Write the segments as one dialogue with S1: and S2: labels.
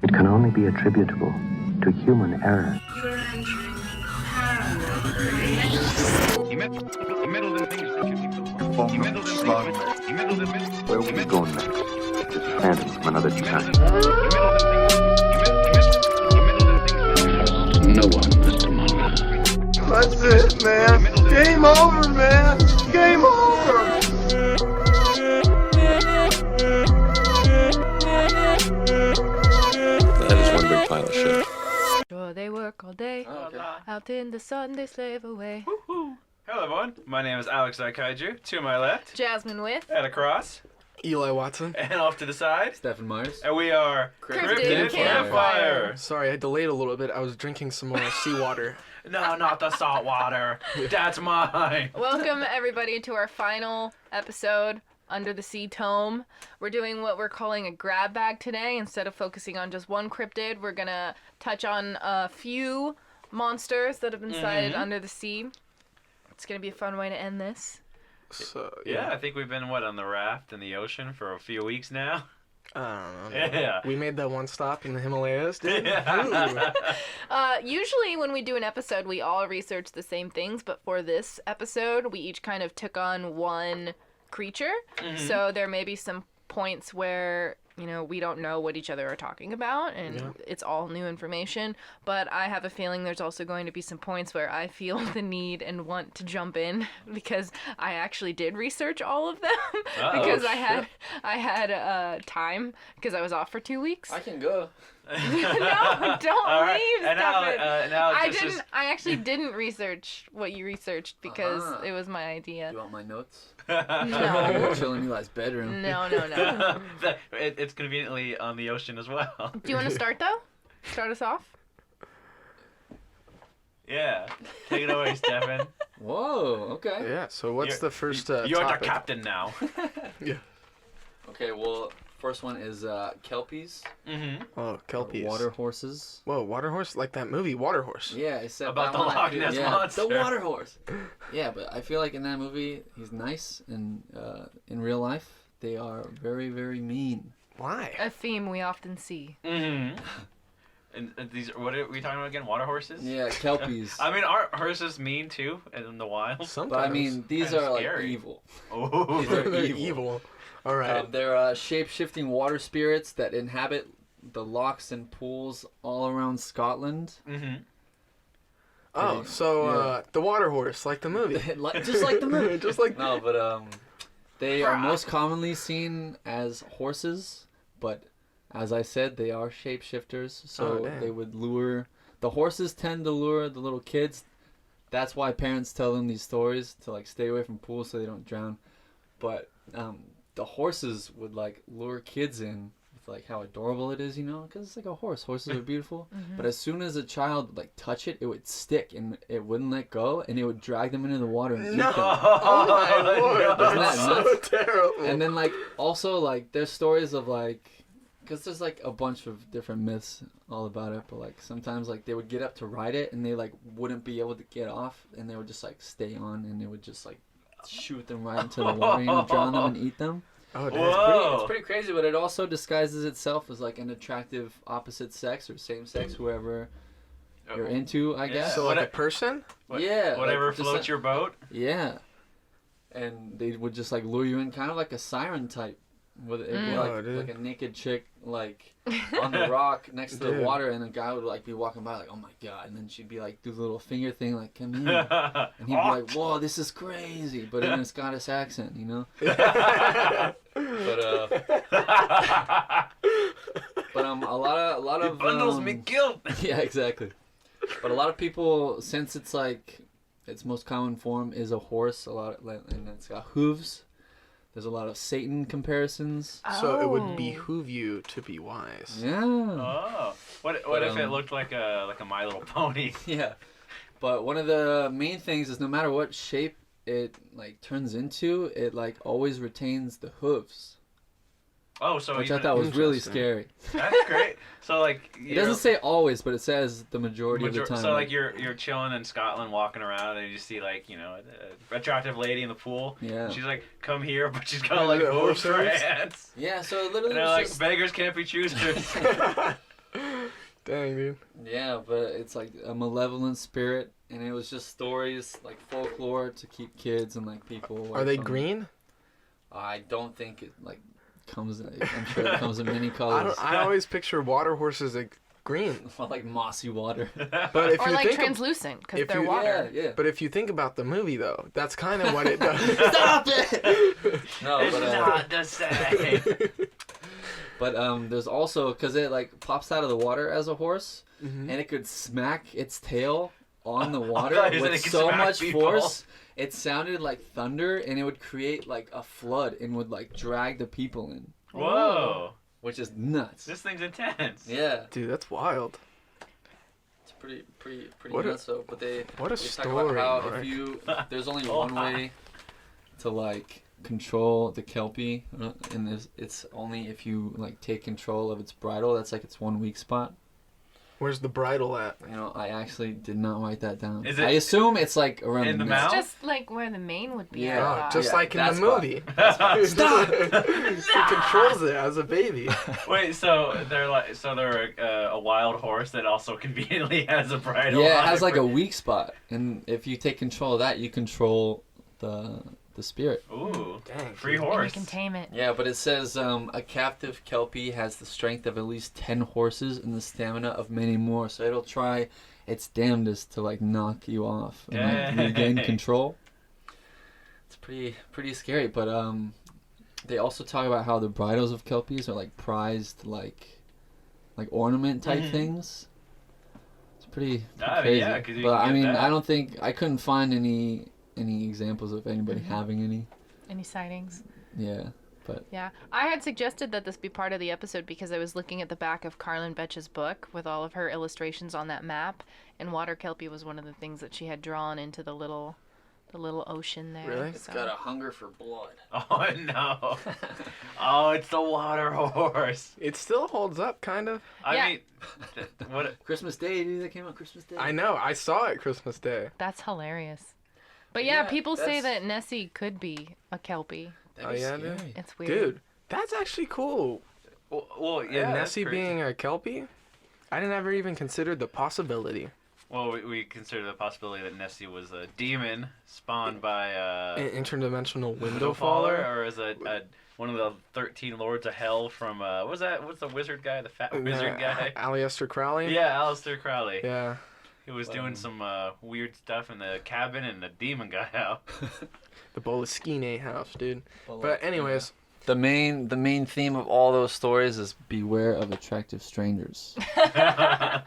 S1: It can only be attributable to human error.
S2: You're entering paranormal.
S3: He meddled in things that you think
S4: Where will we go next? This phantom from another time.
S3: No one, Mr. Mulder.
S5: That's it, man. Game over, man. Game over.
S6: That is one big pile of shit.
S7: Sure, they work all day. Out in the sun, they slave away.
S8: Woo-hoo. Hello, everyone. My name is Alex Kaiju. To my left,
S7: Jasmine with.
S8: and across,
S5: Eli Watson.
S8: and off to the side,
S6: Stephen Myers.
S8: and we are
S7: Cryptid Campfire.
S5: Sorry, I delayed a little bit. I was drinking some more seawater.
S8: No, not the salt water. That's mine.
S7: Welcome, everybody, to our final episode, Under the Sea Tome. We're doing what we're calling a grab bag today. Instead of focusing on just one cryptid, we're going to touch on a few monsters that have been sighted under the sea. It's going to be a fun way to end this.
S5: So,
S8: Yeah, I think we've been, on the raft in the ocean for a few weeks now?
S5: I don't know.
S8: Yeah.
S5: We made that one stop in the Himalayas, dude.
S8: Yeah.
S7: Usually when we do an episode, we all research the same things, but for this episode, we each kind of took on one creature. So there may be some points where, we don't know what each other are talking about, and it's all new information. But I have a feeling there's also going to be some points where I feel the need and want to jump in because I actually did research all of them because I had time because I was off for 2 weeks.
S6: I can go.
S7: No, don't
S8: All right.
S7: leave,
S8: And now,
S7: Stefan.
S8: now
S7: I
S8: this
S7: didn't.
S8: is-
S7: I actually didn't research what you researched because it was my idea.
S6: You want my notes?
S7: No.
S6: I'm chilling in Eli's bedroom.
S7: No.
S8: It's conveniently on the ocean as well.
S7: Do you want to start though? Start us off.
S8: Yeah. Take it away, Stefan.
S6: Whoa, okay.
S5: Yeah, so what's the first
S8: You're
S5: topic?
S8: the captain now.
S5: Yeah.
S6: Okay, well, first one is Kelpies.
S8: Mm-hmm.
S5: Oh, Kelpies.
S6: Water horses.
S5: Whoa, water horse? Like that movie, Water Horse.
S6: Yeah, except
S8: About
S6: that
S8: the
S6: one, I
S8: Loch
S6: feel-
S8: Ness
S6: yeah,
S8: Monster.
S6: The water horse. Yeah, but I feel like in that movie, he's nice, and in real life, they are very, very mean.
S5: Why?
S7: A theme we often see.
S8: Mm-hmm. And these, what are we talking about again? Water horses?
S6: Yeah, Kelpies.
S8: I mean, aren't horses mean too in the wild?
S5: Sometimes.
S6: But I mean, these
S8: Kinda
S6: are like
S8: scary.
S6: evil.
S8: Oh.
S6: These are
S5: they're
S6: evil.
S5: evil. All right.
S6: They're shape-shifting water spirits that inhabit the lochs and pools all around Scotland.
S8: Mm-hmm.
S5: Oh, so the water horse, like the movie.
S6: Just like the movie.
S5: Just like
S6: No, but they are most commonly seen as horses, but as I said, they are shapeshifters, so
S5: damn.
S6: they would lure. The horses tend to lure the little kids. That's why parents tell them these stories to like stay away from pools so they don't drown. But the horses would like lure kids in with like how adorable it is, because it's like a horse. Horses are beautiful. But as soon as a child would like touch it, it would stick and it wouldn't let go, and it would drag them into the water and eat them.
S5: Oh my lord,
S6: Isn't that
S5: that's so
S6: nuts?
S5: terrible.
S6: And then like also like there's stories of like, because there's like a bunch of different myths all about it, but like sometimes like they would get up to ride it and they like wouldn't be able to get off, and they would just like stay on, and they would just like shoot them right into the water, drown them and eat them.
S5: Oh, damn.
S8: Whoa.
S6: It's pretty crazy, but it also disguises itself as like an attractive opposite sex or same sex, whoever you're into, I guess.
S5: So like a person?
S6: Yeah,
S8: Whatever
S6: like, just
S8: floats
S6: like-
S8: your boat.
S6: Yeah. And they would just like lure you in, kind of like a siren type. With it'd be
S5: Oh, dude.
S6: like a naked chick like on the rock next to the
S5: Dude.
S6: water, and a guy would like be walking by like, oh my god, and then she'd be like do the little finger thing like, come here, and he'd be like, whoa, this is crazy, but in a Scottish accent, But a lot of
S8: Bundles me guilt.
S6: yeah, exactly. But a lot of people, since it's like its most common form is a horse, and it's got hooves. There's a lot of Satan comparisons.
S5: So it would behoove you to be wise.
S6: Yeah.
S8: Oh. What if it looked like a My Little Pony?
S6: Yeah. But one of the main things is no matter what shape it like turns into, it like always retains the hooves.
S8: Oh, so
S6: Which
S8: even,
S6: I thought was really
S5: Interesting.
S6: scary.
S8: that's great. So like
S6: It doesn't say always, but it says the majority of the time.
S8: So like you're chilling in Scotland, walking around, and you see like an attractive lady in the pool.
S6: Yeah.
S8: She's like, come here, but she's got like
S5: Yeah,
S8: hooves for
S5: horse hooves.
S8: hands.
S6: Yeah, so it literally
S8: And they're
S6: was
S8: like,
S6: just...
S8: beggars can't be choosers.
S5: Dang, dude.
S6: Yeah, but it's like a malevolent spirit, and it was just stories like folklore to keep kids and like people away
S5: Are they
S6: from-
S5: green?
S6: I don't think it like comes in, I'm sure it comes in many colors.
S5: I always picture water horses like green.
S6: Like mossy water.
S5: But if
S7: Or
S5: you
S7: like
S5: think
S7: translucent, because
S5: if
S7: they're
S5: you-
S7: water.
S6: Yeah.
S5: but if you think about the movie though, that's kind of what it does.
S6: Stop it! No,
S8: It's
S6: but
S8: not the same.
S6: but there's also because it like pops out of the water as a horse,
S5: Mhm.
S6: and it could smack its tail on the water
S8: thought you said
S6: with
S8: it could
S6: so
S8: smack
S6: much
S8: people.
S6: force. It sounded like thunder, and it would create like a flood and would like drag the people in,
S8: Whoa.
S6: which is nuts.
S8: This thing's intense.
S6: Yeah,
S5: Dude, that's wild.
S6: it's pretty
S5: What a-
S6: nuts. So, but they
S5: What a
S6: talk
S5: story,
S6: about how
S5: Mark.
S6: there's only
S8: Oh,
S6: one
S8: hi.
S6: way to like control the Kelpie, and it's only if you like take control of its bridle. That's like its one weak spot.
S5: Where's the bridle at?
S6: You know, I actually did not write that down.
S8: Is it
S6: I assume it's like around
S8: in the
S6: neck.
S8: mouth?
S7: Just like where the mane would be.
S6: Yeah.
S7: I
S5: Oh,
S7: thought.
S5: just
S6: Yeah,
S5: like in the
S6: that's why.
S5: movie.
S6: Stop!
S5: He controls it as a baby.
S8: Wait, so they're a wild horse that also conveniently has a bridle.
S6: Yeah, it
S8: on
S6: has like
S8: for-
S6: a weak spot, and if you take control of that, you control the spirit.
S8: Ooh,
S5: Dang,
S8: free
S5: dude.
S7: And you
S8: horse.
S7: can tame it.
S6: Yeah, but it says a captive Kelpie has the strength of at least 10 horses and the stamina of many more, so it'll try its damnedest to like knock you off and like, regain
S8: Dang.
S6: control. It's pretty scary, but they also talk about how the bridles of Kelpies are like prized like ornament type
S8: Mhm.
S6: things. It's pretty
S8: Ah,
S6: crazy.
S8: yeah, 'cause you
S6: but
S8: can
S6: I
S8: get
S6: mean,
S8: that.
S6: I don't think I couldn't find any examples of anybody
S7: Mhm.
S6: having any.
S7: Any sightings?
S6: Yeah.
S7: Yeah. I had suggested that this be part of the episode because I was looking at the back of Carlin Betch's book with all of her illustrations on that map, and water kelpie was one of the things that she had drawn into the little ocean there.
S5: Really?
S6: It's
S7: so-
S6: got a hunger for blood.
S8: Oh no! Oh, it's the water horse.
S5: It still holds up, kind of.
S8: I
S7: Yeah.
S8: mean, what?
S6: Christmas Day, dude. That came out Christmas Day.
S5: I know. I saw it Christmas Day.
S7: That's hilarious. But yeah,
S6: Yeah,
S7: people say
S6: that's-
S7: that Nessie could be a kelpie.
S6: That'd
S5: Oh,
S6: be
S5: yeah, dude?
S6: scary.
S7: It's weird.
S5: Dude, that's actually cool.
S8: Well, yeah.
S5: And
S8: that's
S5: Nessie
S8: crazy.
S5: being a Kelpie, I never even considered the possibility.
S8: Well, we consider the possibility that Nessie was a demon spawned by
S5: An interdimensional window
S8: Window Faller,
S5: faller.
S8: or as a one of the 13 Lords of Hell from what was that? What's the wizard guy? The fat wizard guy?
S5: Aleister Crowley.
S8: Yeah, Aleister Crowley.
S5: Yeah.
S8: He was doing some weird stuff in the cabin, and the demon got out.
S5: The Boleskine house, dude. But anyways,
S6: The main theme of all those stories is beware of attractive strangers.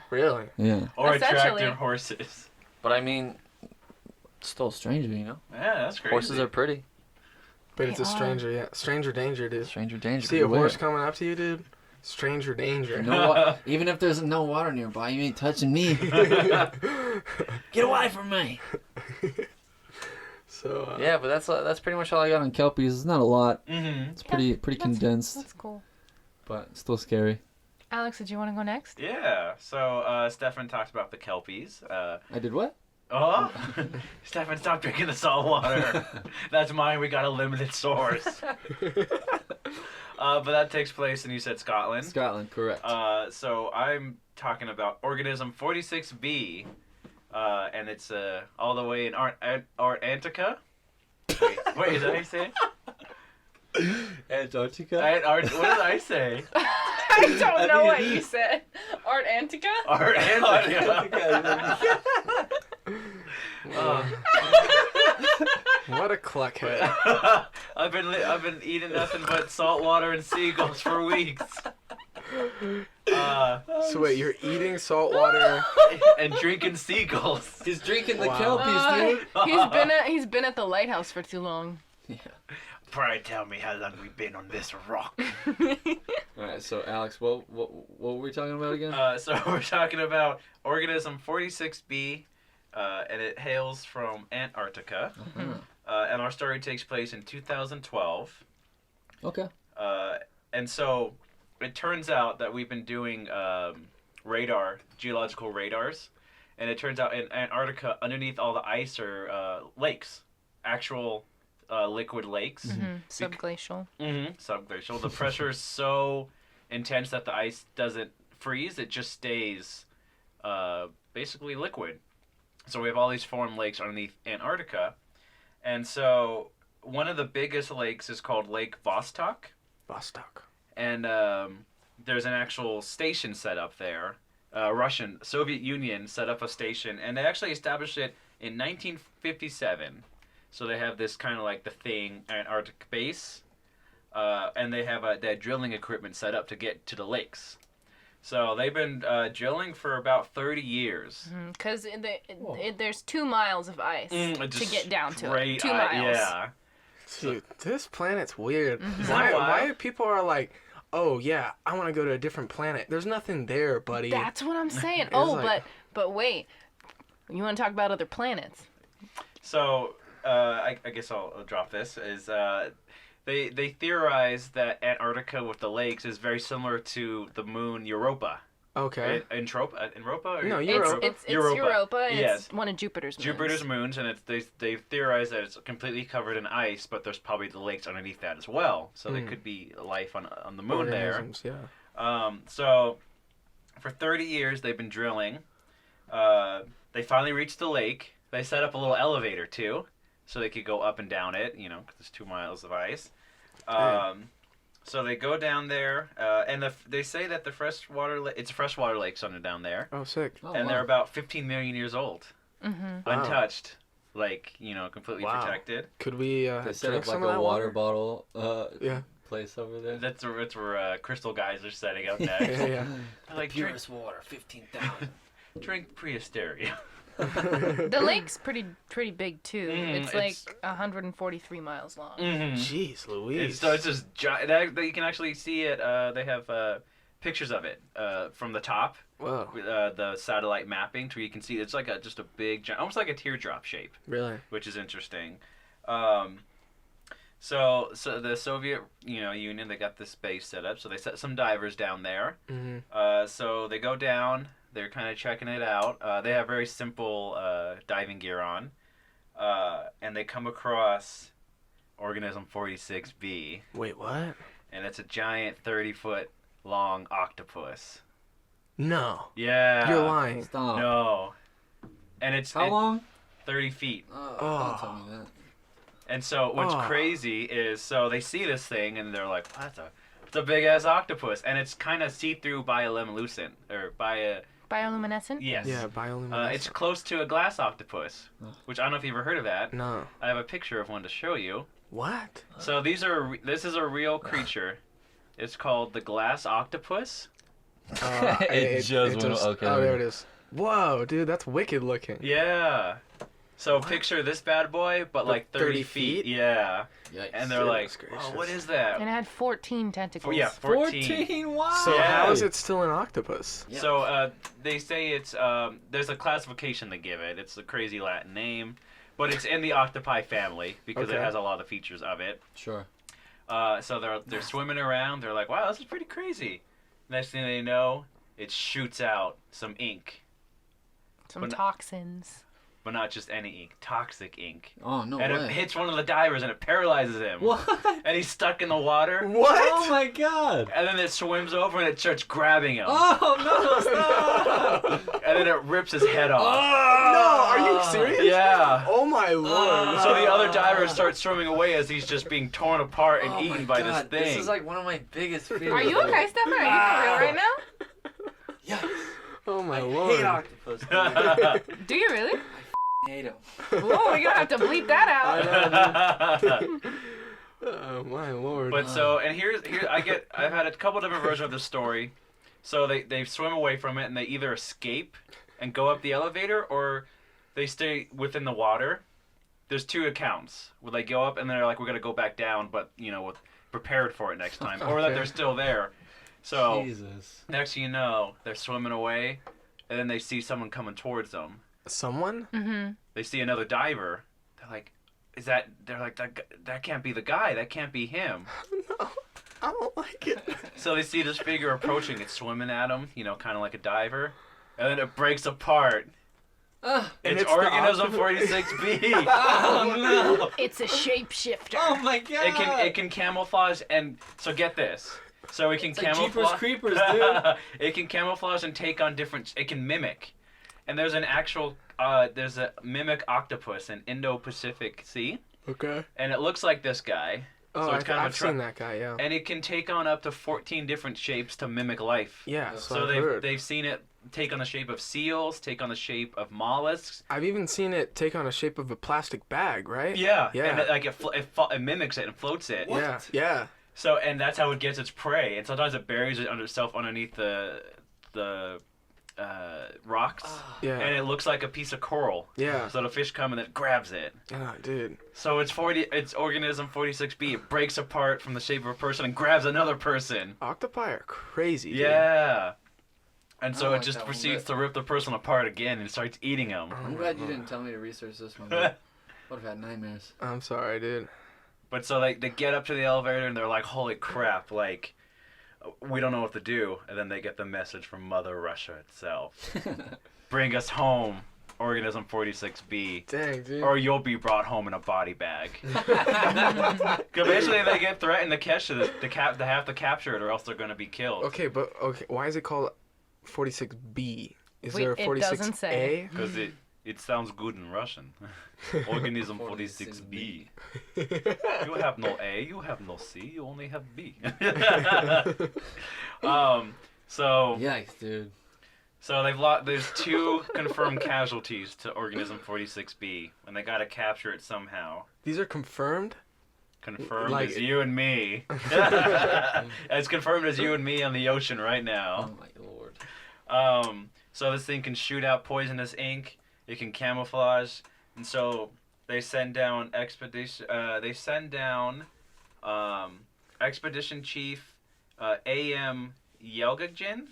S5: really.
S6: Yeah.
S8: Or
S7: Essentially.
S8: attractive horses.
S6: But I mean, still a stranger, you know?
S8: Yeah, that's crazy.
S6: Horses are pretty.
S5: But it's
S7: They
S5: a
S7: are.
S5: stranger, yeah. Stranger danger, dude.
S6: Stranger danger.
S5: See a
S6: beware.
S5: horse coming up to you, dude? Stranger danger.
S6: Even if there's no water nearby, you ain't touching me. Get away from me.
S5: So,
S6: Yeah, but that's pretty much all I got on Kelpies. It's not a lot.
S8: Mm-hmm.
S6: It's pretty condensed,
S7: That's cool.
S6: but still scary.
S7: Alex, did you want to go next?
S8: Yeah. So Stefan talked about the Kelpies.
S6: I did what?
S8: Oh, Stefan, stop drinking the salt water. That's mine. We got a limited source. But that takes place, and you said Scotland.
S6: Scotland, correct.
S8: So I'm talking about Organism 46B, and it's all the way in Antarctica. Wait, is that how you say it?
S6: Antarctica.
S8: What did I say?
S7: I don't know what you said. Art Antica?
S8: Antarctica.
S5: what a cluckhead.
S8: I've been eating nothing but salt water and seagulls for weeks.
S5: So wait, you're eating salt water.
S8: And drinking seagulls.
S6: He's drinking the
S5: Wow.
S6: Kelpies, dude.
S7: He's been at the lighthouse for too long.
S8: Pride, tell me how long we've been on this rock.
S6: All right, so Alex, what were we talking about again?
S8: So we're talking about Organism 46B, and it hails from Antarctica. And our story takes place in 2012.
S6: Okay.
S8: And so it turns out that we've been doing geological radars, and it turns out in Antarctica, underneath all the ice are lakes, actual liquid lakes.
S7: Subglacial.
S8: Subglacial. The pressure is so intense that the ice doesn't freeze, it just stays basically liquid. So we have all these formed lakes underneath Antarctica. And so one of the biggest lakes is called Lake Vostok. And there's an actual station set up there. Soviet Union set up a station, and they actually established it in 1957. So they have this kind of like the thing, Antarctic base, and they have that drilling equipment set up to get to the lakes. So they've been drilling for about 30 years.
S7: Because there's 2 miles of ice to get down to it. 2 miles.
S8: Yeah.
S5: Dude, this planet's weird.
S8: Mm-hmm.
S5: Why people are like, oh yeah, I want to go to a different planet. There's nothing there, buddy.
S7: That's what I'm saying.
S5: It's
S7: Oh,
S5: like-
S7: but wait. You want to talk about other planets?
S8: So I guess I'll drop this. They theorize that Antarctica with the lakes is very similar to the moon Europa.
S5: Okay.
S8: Europa? Or
S5: No,
S7: It's Europa. And
S8: Yes.
S7: it's one of Jupiter's moons.
S8: Jupiter's moons, and they theorize that it's completely covered in ice, but there's probably the lakes underneath that as well. So there could be life on the moon there.
S5: Organisms, yeah.
S8: So for 30 years they've been drilling. They finally reached the lake. They set up a little elevator too, so they could go up and down it. You know, 'cause there's 2 miles of ice. So they go down there, and they say that it's freshwater lakes under down there,
S5: Oh, sick.
S8: and they're about 15 million years old,
S7: Mm-hmm.
S8: untouched, like completely
S5: Wow.
S8: protected.
S5: Could we
S6: They set
S5: drink
S6: up like
S5: some of
S6: a
S5: that
S6: water bottle
S5: Yeah.
S6: place over there.
S8: That's where crystal guys are setting up next.
S5: Yeah.
S8: They're like
S6: Purest water, 15,000.
S8: drink pre-hysteria.
S7: The lake's pretty big too. It's like
S8: it's-
S7: 143 miles long.
S8: Mm-hmm.
S5: Jeez Louise.
S8: So it's just giant. You can actually see it. They have pictures of it from the top
S5: Whoa.
S8: with the satellite mapping, where you can see it's like just a big, almost like a teardrop shape,
S5: Really?
S8: which is interesting. So the Soviet Union, they got this base set up. So they set some divers down there.
S5: Mm-hmm.
S8: So they go down. They're kind of checking it out. They have very simple diving gear on, and they come across Organism 46B.
S5: Wait, what?
S8: And it's a giant 30-foot long octopus.
S5: No.
S8: Yeah.
S5: You're lying.
S6: Stop.
S8: No. And it's
S6: How long?
S8: 30 feet.
S6: Don't tell me that.
S8: And so what's
S5: Oh.
S8: crazy is, so they see this thing and they're like, what it's a big ass octopus, and it's kind of see-through bioluminescent
S7: Bioluminescent?
S8: yes.
S5: Yeah, bioluminescent.
S8: It's close to a glass octopus, which I don't know if you've ever heard of that.
S5: No.
S8: I have a picture of one to show you.
S5: What?
S8: So this is a real creature. It's called the glass octopus.
S6: It just went- okay.
S5: Oh, there it is. Whoa, dude, that's wicked looking.
S8: Yeah. So picture this bad boy, but like 30 feet. Yeah.
S6: Yikes.
S8: And they're like,
S5: Goodness
S8: oh,
S5: gracious.
S8: what is that?
S7: And it had 14 tentacles.
S8: Yeah, 14.
S6: Wow.
S5: So
S8: Yeah.
S5: how is it still an octopus?
S6: Yeah.
S8: So they say it's there's a classification they give it. It's a crazy Latin name, but it's in the octopi family because it
S5: Okay.
S8: has a lot of features of it.
S6: Sure.
S8: So they're swimming around. They're like, wow, this is pretty crazy. Next thing they know, it shoots out some ink,
S7: Some
S8: But-
S7: toxins.
S8: but not just any ink, toxic ink.
S6: Oh, no
S8: And
S6: way.
S8: it hits one of the divers and it paralyzes him.
S6: What?
S8: And he's stuck in the water.
S5: What?
S6: Oh my god.
S8: And then it swims over and it starts grabbing him.
S6: Oh, no, stop.
S8: And then it rips his head off.
S5: No, are you serious?
S8: Yeah.
S5: Oh my lord.
S8: So the other divers start swimming away as he's just being torn apart and
S6: Oh
S8: eaten
S6: my
S8: by
S6: God,
S8: this thing.
S6: This is like one of my biggest fears.
S7: Are you okay, Stefan? Are you for real right now?
S6: Yes.
S5: Oh my
S6: I
S5: lord.
S6: hate octopus. Dude.
S7: Do you really?
S6: Hate him.
S7: Whoa, you're gonna have to bleep that out.
S5: Oh my lord.
S8: But so, and here I've had a couple different versions of the story. So they swim away from it and they either escape and go up the elevator or they stay within the water. There's 2 accounts where they go up and they're like, we're gonna go back down, but we're prepared for it next time, or that
S5: Okay.
S8: they're still there. So
S6: Jesus.
S8: next thing you know, they're swimming away, and then they see someone coming towards them.
S5: Someone?
S7: Mm-hmm.
S8: They see another diver. They're like, "Is that?" They're like, "That can't be the guy. That can't be him."
S5: No, I don't like it.
S8: So they see this figure approaching. It's swimming at them, kind of like a diver, and then it breaks apart.
S5: And
S8: It's
S5: it's the
S8: Organism
S5: octopus.
S8: 46B.
S6: Oh, no.
S7: It's a shapeshifter.
S6: Oh, my God.
S8: It can camouflage, and so get this. So it can
S6: It's like Jeepers
S8: camouflage.
S6: Creepers, dude.
S8: It can camouflage and take on different. It can mimic, and there's an actual. There's a mimic octopus in Indo-Pacific Sea,
S5: Okay.
S8: and it looks like this guy.
S5: Oh,
S8: So it's kind of a
S5: I've seen that guy. Yeah.
S8: And it can take on up to 14 different shapes to mimic life.
S5: Yeah.
S8: So
S5: I've heard.
S8: they've seen it take on the shape of seals, take on the shape of mollusks.
S5: I've even seen it take on a shape of a plastic bag, right?
S8: Yeah.
S5: Yeah.
S8: And it mimics it and floats it.
S5: Yeah. Yeah.
S8: So and that's how it gets its prey. And sometimes it buries it itself underneath the rocks.
S5: Yeah.
S8: And it looks like a piece of coral.
S5: Yeah.
S8: So the fish come and it grabs it.
S5: Oh, dude.
S8: So it's organism 46B. It breaks apart from the shape of a person and grabs another person.
S5: Octopi are crazy. Dude.
S8: Yeah. And
S6: I
S8: so it
S6: like
S8: just
S6: that one
S8: proceeds
S6: bit.
S8: to rip the person apart again and starts eating them.
S6: I'm glad you didn't tell me to research this one. Would have had nightmares.
S5: I'm sorry, dude.
S8: But so they get up to the elevator and they're like, holy crap, like, we don't know what to do. And then they get the message from Mother Russia itself. Bring us home, Organism 46B.
S5: Dang, dude.
S8: Or you'll be brought home in a body bag. Because basically they get threatened to catch this, they have to capture it or else they're going to be killed.
S5: Okay, but why is it called 46B? Is
S7: Wait,
S5: there a
S7: it
S5: 46A?
S7: doesn't say.
S8: Because it sounds good in Russian. Organism 46B. You have no A, you have no C, you only have B. So
S6: Yikes, dude.
S8: so there's 2 confirmed casualties to Organism 46B, and they gotta capture it somehow.
S5: These are confirmed?
S8: Confirmed
S5: Like-
S8: as you and me. As confirmed as you and me on the ocean right
S6: Oh
S8: now.
S6: my lord.
S8: So this thing can shoot out poisonous ink. It can camouflage, and so they send down expedition. Expedition Chief A.M. Yelgagin,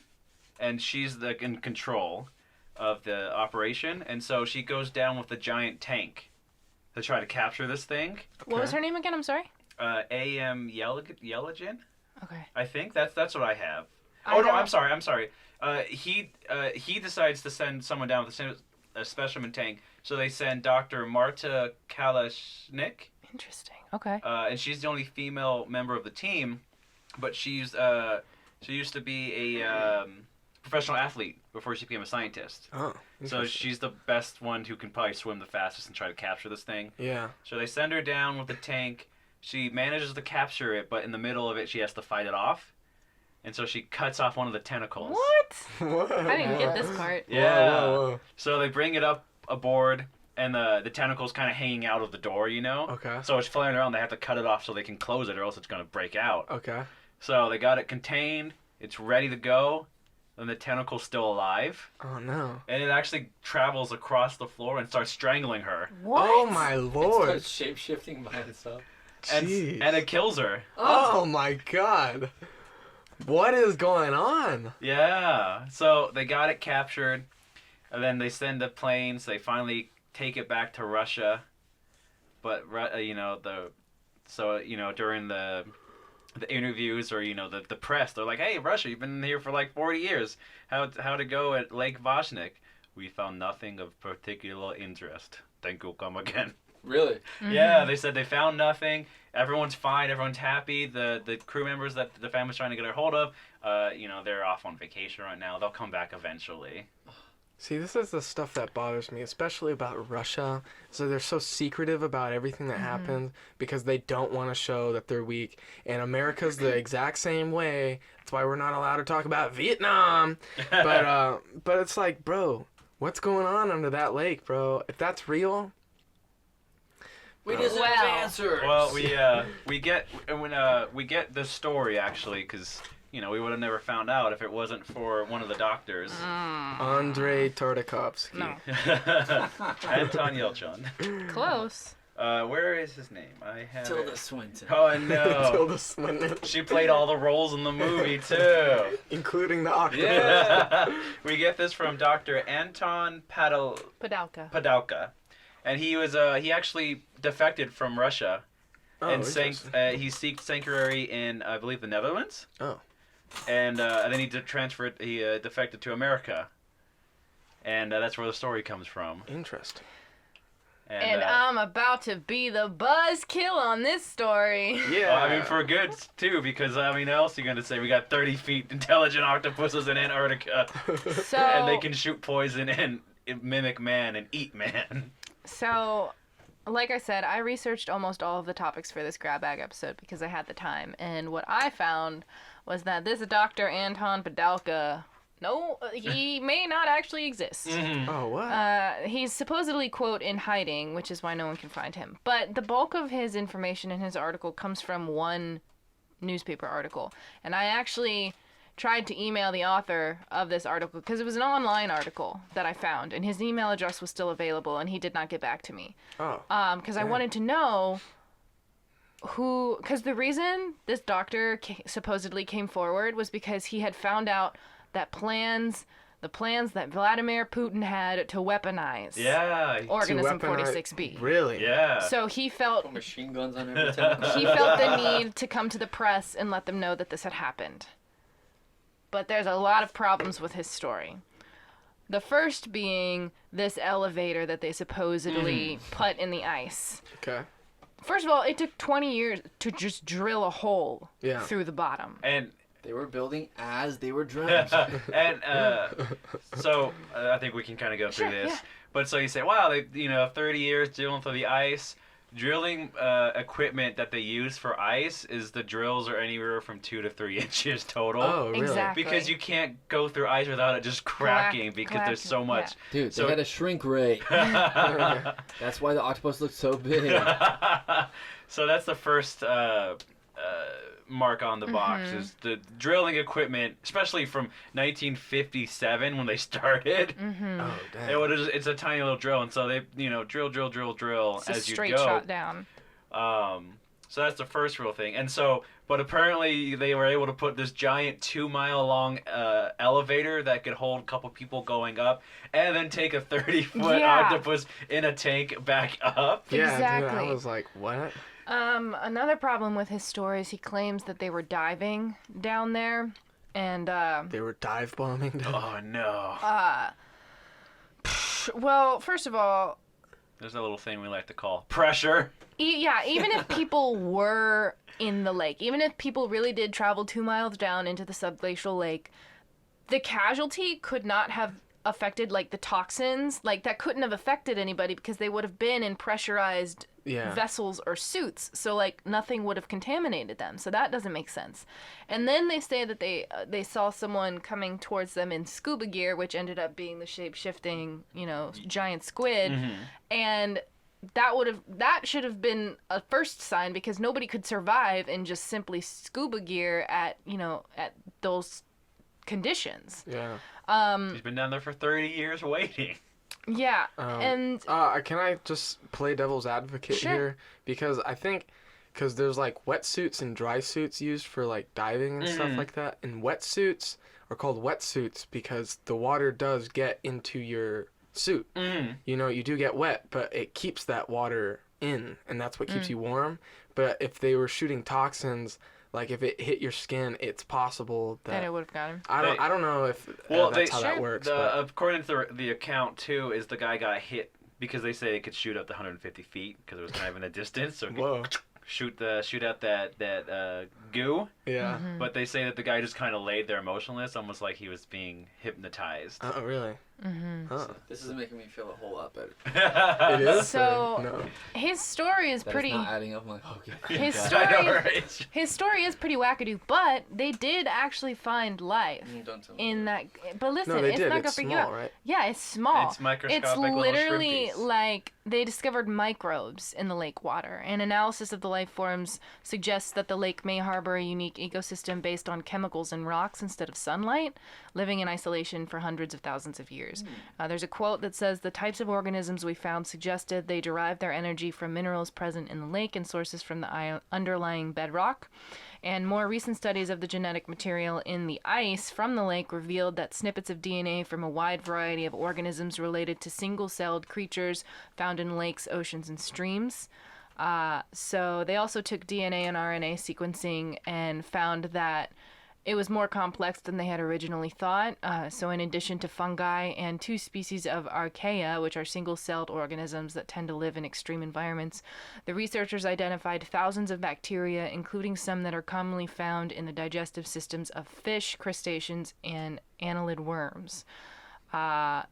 S8: and she's in control of the operation. And so she goes down with the giant tank to try to capture this thing.
S7: What was her name again? I'm sorry.
S8: A.M. Yelgagin.
S7: Okay.
S8: I think that's what I have.
S7: I
S8: Oh no,
S7: don't-
S8: I'm sorry. He decides to send someone down with a specimen tank, so they send Dr. Marta Kalashnik,
S7: Interesting. Okay.
S8: and she's the only female member of the team, but she used to be a professional athlete before she became a scientist.
S5: Oh.
S8: So
S5: interesting.
S8: she's the best one who can probably swim the fastest and try to capture this thing.
S5: Yeah.
S8: So they send her down with the tank. She manages to capture it, but in the middle of it, she has to fight it off. And so she cuts off one of the tentacles.
S7: What?
S5: What?
S7: I didn't get this part.
S8: Yeah.
S5: Whoa.
S8: So they bring it up aboard, and the tentacle's kind of hanging out of the door, you know?
S5: Okay.
S8: So it's flying around. They have to cut it off so they can close it, or else it's going to break out.
S5: Okay.
S8: So they got it contained. It's ready to go. And the tentacle's still alive.
S5: Oh, no.
S8: And it actually travels across the floor and starts strangling her.
S7: What?
S5: Oh, my
S6: It
S5: lord.
S6: starts shape-shifting by itself.
S8: And
S5: Jeez.
S8: it kills her.
S5: Oh, my God. What is going on?
S8: Yeah. So they got it captured, and then they send the planes. They finally take it back to Russia, but during the interviews or the press, they're like, "Hey, Russia, you've been here for like 40 years. How'd it go at Lake Vashnik? We found nothing of particular interest. Thank you. Come again."
S6: Really?
S8: Yeah, they said they found nothing. Everyone's fine. Everyone's happy. The crew members that the family's trying to get a hold of, they're off on vacation right now. They'll come back eventually.
S5: See, this is the stuff that bothers me, especially about Russia. So they're so secretive about everything that happens because they don't want to show that they're weak. And America's the exact same way. That's why we're not allowed to talk about Vietnam. But it's like, bro, what's going on under that lake, bro? If that's real,
S6: We deserve
S7: Well.
S6: answers.
S8: Well, we get the story actually because we would have never found out if it wasn't for one of the doctors,
S5: Andrei Tartakovsky.
S7: No.
S8: Anton Yelchin.
S7: Close.
S8: Where is his name? I have
S6: Tilda
S8: it.
S6: Swinton.
S8: Oh no.
S5: Tilda Swinton,
S8: She played all the roles in the movie too.
S5: including the octopus.
S6: Yeah.
S8: We get this from Dr. Anton
S7: Padalka.
S8: Padalka, and he actually defected from Russia
S5: Oh,
S8: and
S5: interesting.
S8: he seeked sanctuary in I believe the Netherlands.
S5: Oh.
S8: And then he defected to America, and that's where the story comes from.
S5: Interesting.
S7: And I'm about to be the buzzkill on this story.
S5: Yeah.
S8: Well, I mean, for good, too, because, I mean, else you going to say? We got 30 feet intelligent octopuses in Antarctica.
S7: So,
S8: And they can shoot poison and mimic man and eat man.
S7: So, like I said, I researched almost all of the topics for this grab bag episode because I had the time. And what I found was that this Dr. Anton Padalka, no, he may not actually exist.
S5: Oh, what?
S7: He's supposedly, quote, in hiding, which is why no one can find him. But the bulk of his information in his article comes from one newspaper article. And I actually tried to email the author of this article because it was an online article that I found. And his email address was still available, and he did not get back to me.
S5: Oh.
S7: Because I wanted to know who... Because the reason this doctor supposedly came forward was because he had found out that the plans that Vladimir Putin had to weaponize Organism
S5: To weaponize-
S7: 46B.
S5: Really?
S8: Yeah.
S7: So he felt
S6: Put machine guns on every tentacle.
S7: he felt the need to come to the press and let them know that this had happened. But there's a lot of problems with his story. The first being this elevator that they supposedly put in the ice.
S5: Okay.
S7: First of all, it took 20 years to just drill a hole through the bottom.
S8: And
S6: They were building as they were drilling.
S8: and so I think we can kind of go through this.
S7: yeah.
S8: But so you say, wow, they 30 years drilling through the ice. Drilling equipment that they use for ice is the drills are anywhere from 2 to 3 inches total.
S5: Oh, really?
S7: Exactly.
S8: Because you can't go through ice without it just cracking because there's so much.
S6: Dude,
S8: So-
S6: they had a shrink ray. That's why the octopus looked so big.
S8: So that's the first mark on the box is the drilling equipment, especially from 1957 when they started.
S5: Oh, damn.
S8: It's a tiny little drill, and so they drill
S7: It's a
S8: as you
S7: straight
S8: go.
S7: shot down.
S8: So that's the first real thing. And so, but apparently they were able to put this giant 2-mile long elevator that could hold a couple people going up, and then take a 30-foot
S7: Yeah.
S8: octopus in a tank back up.
S5: Yeah, dude, I
S7: Exactly.
S5: was like, what?
S7: Another problem with his story is he claims that they were diving down there, and
S5: They were dive bombing?
S8: Oh no!
S7: well, first of all,
S8: There's a little thing we like to call pressure.
S7: even if people were in the lake, even if people really did travel 2 miles down into the subglacial lake, the casualty could not have affected, like, the toxins. Like, that couldn't have affected anybody because they would have been in pressurized vessels or suits. So, like, nothing would have contaminated them. So that doesn't make sense. And then they say that they saw someone coming towards them in scuba gear, which ended up being the shape-shifting, giant squid. And that should have been a first sign because nobody could survive in just simply scuba gear at those conditions.
S5: Yeah.
S8: He's been down there for 30 years waiting.
S7: Yeah, and
S5: Can I just play devil's advocate
S7: Sure.
S5: here? Because I think, there's like wetsuits and dry suits used for like diving and stuff like that. And wetsuits are called wetsuits because the water does get into your suit. You do get wet, but it keeps that water in, and that's what keeps you warm. But if they were shooting toxins, like if it hit your skin, it's possible that
S7: then it would have got him.
S5: I don't know if that's how that works. But
S8: According to the account too, is the guy got hit because they say it could shoot up to 150 feet because it was kind of in a distance, so it
S5: whoa,
S8: could shoot out that goo.
S5: yeah.
S8: But they say that the guy just kind of laid there motionless, almost like he was being hypnotized.
S5: Oh, really? Huh.
S6: This is making me feel a whole lot better.
S5: It is?
S7: So-
S5: Or no?
S7: His story is
S6: That
S7: pretty.
S6: is not adding up. I'm like, okay.
S7: His
S6: God.
S7: story.
S8: I know, right?
S7: His story is pretty wackadoo, but they did actually find life
S6: Don't tell me.
S7: in that. But listen,
S5: No, they
S7: it's
S5: did.
S7: not
S5: It's
S7: good for you.
S5: small, right?
S7: Yeah, it's small.
S8: It's microscopic
S7: It's
S8: little
S7: literally
S8: shrimpies.
S7: like they discovered microbes in the lake water. An analysis of the life forms suggests that the lake may harbor a unique ecosystem based on chemicals and rocks instead of sunlight, living in isolation for hundreds of thousands of years. There's a quote that says the types of organisms we found suggested they derive their energy from minerals present in the lake and sources from the underlying bedrock. And more recent studies of the genetic material in the ice from the lake revealed that snippets of DNA from a wide variety of organisms related to single-celled creatures found in lakes, oceans, and streams. So they also took DNA and RNA sequencing and found that it was more complex than they had originally thought. So in addition to fungi and 2 species of archaea, which are single-celled organisms that tend to live in extreme environments, the researchers identified thousands of bacteria, including some that are commonly found in the digestive systems of fish, crustaceans, and annelid worms.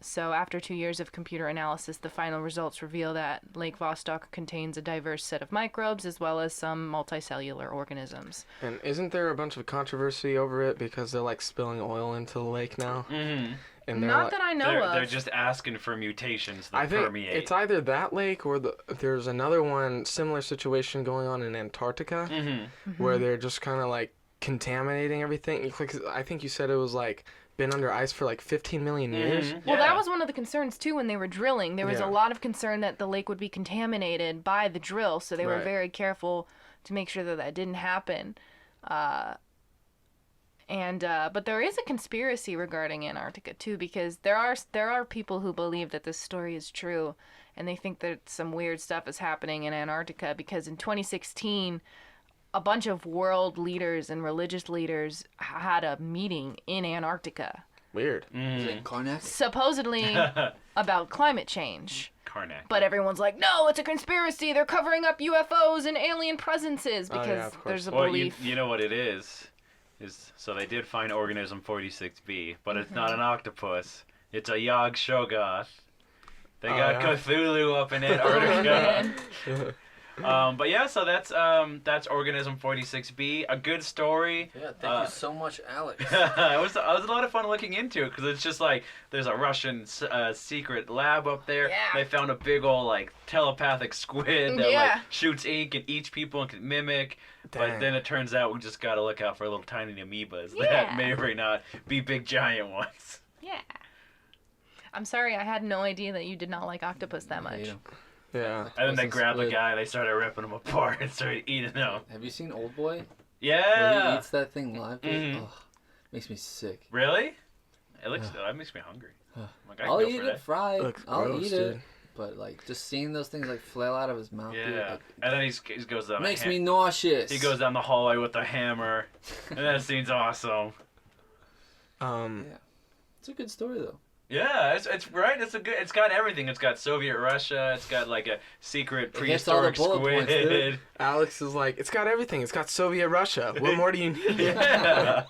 S7: So after 2 years of computer analysis, the final results reveal that Lake Vostok contains a diverse set of microbes as well as some multicellular organisms.
S5: And isn't there a bunch of controversy over it because they're like spilling oil into the lake now?
S8: Mm-hmm.
S5: And
S7: Not that I know of.
S8: They're just asking for mutations that
S5: I think
S8: permeate.
S5: it's either that lake or there's another one, similar situation going on in Antarctica, where they're just kind of like contaminating everything. I think you said it was like been under ice for like 15 million years.
S7: Well, that was one of the concerns too when they were drilling. There was
S5: Yeah.
S7: a lot of concern that the lake would be contaminated by the drill, so they were
S5: Right.
S7: very careful to make sure that that didn't happen. But there is a conspiracy regarding Antarctica too, because there are people who believe that this story is true, and they think that some weird stuff is happening in Antarctica because in 2016 a bunch of world leaders and religious leaders had a meeting in Antarctica,
S5: Weird.
S6: Is it Karnak?
S7: supposedly about climate change.
S8: Karnak.
S7: But everyone's like, no, it's a conspiracy. They're covering up UFOs and alien presences
S5: Oh, yeah,
S7: because
S5: of course.
S7: there's a
S8: Well,
S7: belief.
S8: you know what it is so they did find Organism 46B, but it's not an octopus. It's a Yog Shoggoth. They got
S5: yeah.
S8: Cthulhu up in Antarctica. But yeah, so that's Organism 46B, a good story.
S6: Yeah, thank you so much, Alex.
S8: It was a lot of fun looking into it because it's just like there's a Russian secret lab up there.
S7: Yeah.
S8: They found a big old like telepathic squid that
S7: Yeah.
S8: like shoots ink and eats people and can mimic. But
S5: Dang.
S8: then it turns out we just gotta look out for little tiny amoebas
S7: Yeah.
S8: that may or may not be big giant ones.
S7: Yeah. I'm sorry, I had no idea that you did not like octopus that much.
S6: Hate 'em.
S5: Yeah.
S8: And then they
S6: Wasn't
S8: grabbed the
S6: split.
S8: guy, they started ripping them apart and started eating them.
S6: Have you seen Old Boy? Where he
S8: Yeah.
S6: eats that thing live?
S8: Mhm.
S6: Ugh, makes me sick.
S8: Really? It looks. That makes me hungry. Like, I can
S6: I'll
S8: go
S6: eat
S8: for
S6: it
S8: that.
S6: fried.
S5: Looks
S6: I'll
S5: gross,
S6: eat
S5: dude.
S6: it. But like just seeing those things like flail out of his mouth, dude,
S8: Yeah.
S6: like,
S8: And then he goes down.
S6: makes
S8: the
S6: me nauseous.
S8: He goes down the hallway with a hammer, and that scene's awesome.
S6: Yeah. It's a good story though.
S8: Yeah, it's right. It's got everything. It's got Soviet Russia. It's got like a secret
S6: It hits all the
S8: prehistoric
S6: bullet
S8: squid.
S6: points, dude.
S5: Alex is like, it's got everything. It's got Soviet Russia. What more do you need?
S8: Yeah.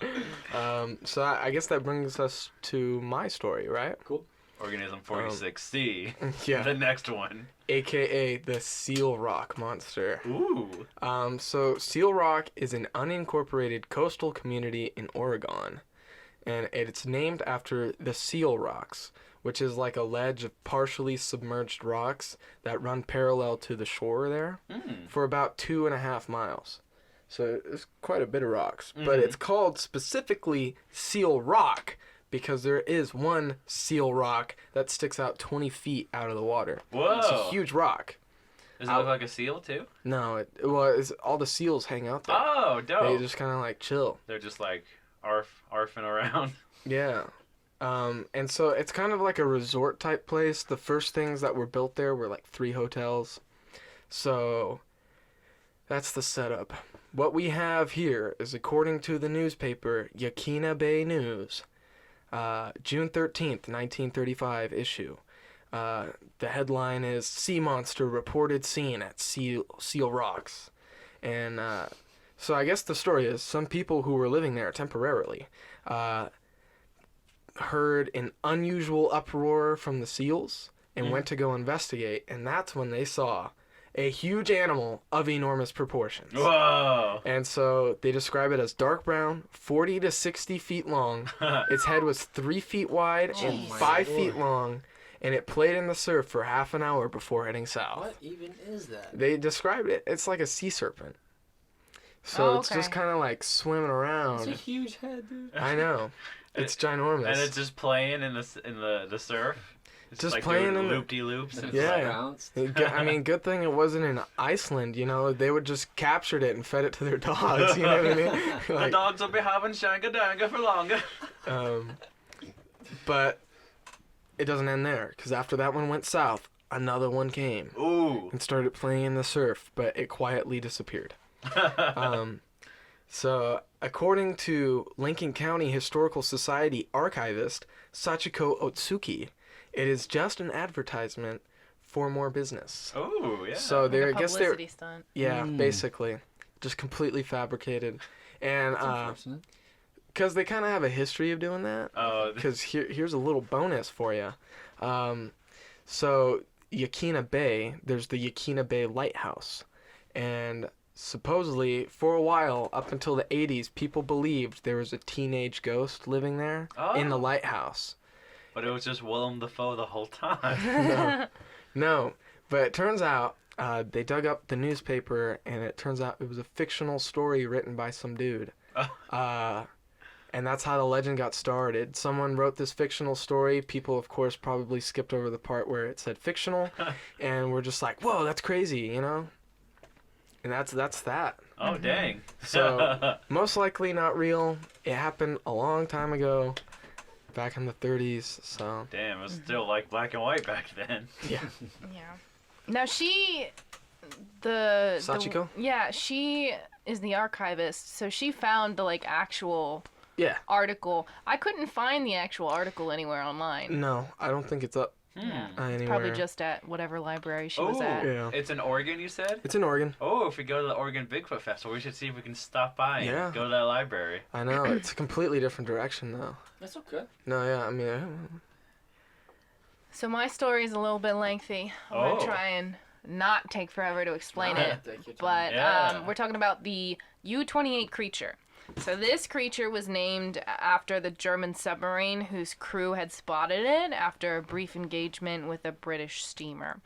S5: So I guess that brings us to my story, right?
S6: Cool.
S8: Organism 46C.
S5: Yeah.
S8: The next one.
S5: AKA the Seal Rock monster.
S8: Ooh.
S5: So Seal Rock is an unincorporated coastal community in Oregon, and it's named after the Seal Rocks, which is like a ledge of partially submerged rocks that run parallel to the shore there for about 2.5 miles. So it's quite a bit of rocks, but it's called specifically Seal Rock because there is one seal rock that sticks out 20 feet out of the water.
S8: Whoa.
S5: It's a huge rock.
S8: Does it look like a seal too?
S5: No, all the seals hang out there.
S8: Oh, dope.
S5: They just kind of like chill.
S8: They're just like arfing around.
S5: Yeah. And so it's kind of like a resort type place. The first things that were built there were like 3 hotels. So that's the setup. What we have here is, according to the newspaper Yaquina Bay News, June 13th, 1935 issue. The headline is Sea Monster Reported Seen at Seal Rocks. And so I guess the story is some people who were living there temporarily heard an unusual uproar from the seals and went to go investigate, and that's when they saw a huge animal of enormous proportions.
S8: Whoa.
S5: And so they describe it as dark brown, 40 to 60 feet long. Its head was 3 feet wide and 5 feet long, and it played in the surf for half an hour before heading south.
S6: What even is that?
S5: They described it. It's like a sea serpent. So it's just
S7: okay.
S5: kind of like swimming
S6: It's a
S5: around.
S6: huge head, dude.
S5: I know. It's ginormous.
S8: And it's just playing in the surf. It's
S5: Just
S8: like
S5: playing
S8: doing
S5: in the-
S8: loop-de-loops.
S6: And it's
S5: Yeah.
S6: like bounced.
S5: I mean, good thing it wasn't in Iceland, you know. They would just captured it and fed it to their dogs, you know what I mean?
S8: The
S5: Like,
S8: dogs will be having shanka-danga for longer.
S5: but it doesn't end there, because after that one went south, another one came
S8: Ooh.
S5: and started playing in the surf, but it quietly disappeared. So, according to Lincoln County Historical Society archivist Sachiko Otsuki, it is just an advertisement for more business.
S8: Oh, yeah.
S5: So they're,
S7: Like
S5: I
S7: a
S5: guess they're,
S7: publicity stunt.
S5: yeah, basically, just completely fabricated, and
S6: Unfortunate.
S5: because they kind of have a history of doing that.
S8: Oh,
S5: Because here's a little bonus for you. So Yakina Bay, there's the Yakina Bay Lighthouse, and supposedly for a while, up until the 80s, people believed there was a teenage ghost living there in the
S8: Oh.
S5: lighthouse.
S8: but it was just Willem Dafoe the whole time.
S5: No, but it turns out they dug up the newspaper, and it turns out it was a fictional story written by some dude. And that's how the legend got started. Someone wrote this fictional story. People, of course, probably skipped over the part where it said fictional, and we're just like, "Whoa, that's crazy," you know? And that's that.
S8: Oh, dang.
S5: So most likely not real. It happened a long time ago, back in the 30s. So
S8: Damn, it was still like black and white back then.
S5: yeah.
S7: Yeah. Now she
S5: Sachiko?
S7: she is the archivist, so she found the like actual
S5: Yeah.
S7: article. I couldn't find the actual article anywhere online.
S5: No, I don't think it's up anywhere.
S7: Probably just at whatever library she was
S8: Oh,
S7: at.
S5: Yeah.
S8: it's in Oregon, you said?
S5: It's in Oregon.
S8: Oh, if we go to the Oregon Bigfoot Festival, we should see if we can stop by and
S5: Yeah.
S8: go to that library.
S5: I know, it's a completely different direction though.
S6: That's okay.
S5: No, yeah, I mean,
S7: So my story is a little bit lengthy. I'm
S8: Oh.
S7: gonna try and not take forever to explain
S6: Nah,
S7: it.
S6: take your time.
S7: But
S8: Yeah.
S7: we're talking about the U-28 creature. So this creature was named after the German submarine whose crew had spotted it after a brief engagement with a British steamer.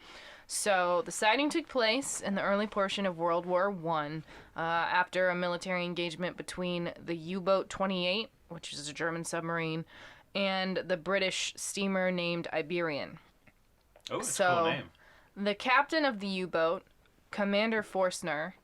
S7: So the sighting took place in the early portion of World War I after a military engagement between the U-boat 28, which is a German submarine, and the British steamer named Iberian.
S8: Oh, it's a
S7: So-
S8: cool name.
S7: The captain of the U-boat, Commander Forstner,